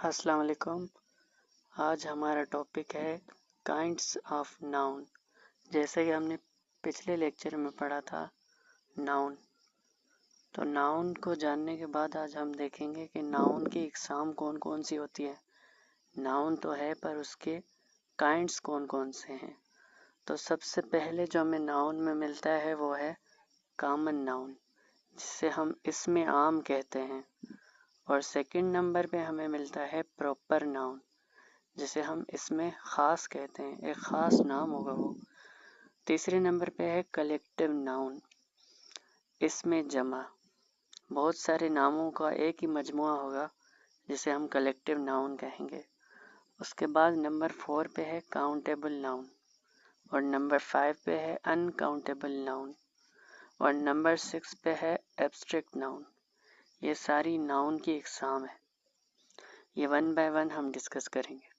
अस्सलाम वालेकुम। आज हमारा टॉपिक है काइंड्स ऑफ नाउन। जैसे कि हमने पिछले लेक्चर में पढ़ा था नाउन, तो नाउन को जानने के बाद आज हम देखेंगे कि नाउन की इकसाम कौन कौन सी होती है। नाउन तो है पर उसके काइंड्स कौन कौन से हैं। तो सबसे पहले जो हमें नाउन में मिलता है वो है कॉमन नाउन, जिसे हम इसमें आम कहते हैं। और सेकंड नंबर पे हमें मिलता है प्रॉपर नाउन, जिसे हम इसमें ख़ास कहते हैं, एक ख़ास नाम होगा वो। तीसरे नंबर पे है कलेक्टिव नाउन, इसमें जमा बहुत सारे नामों का एक ही मजमुआ होगा, जिसे हम कलेक्टिव नाउन कहेंगे। उसके बाद नंबर 4 पे है काउंटेबल नाउन, और नंबर 5 पे है अनकाउंटेबल नाउन, और नंबर 6 पे है एब्स्ट्रैक्ट नाउन। ये सारी नाउन की इकसाम है। ये वन बाय वन हम डिस्कस करेंगे।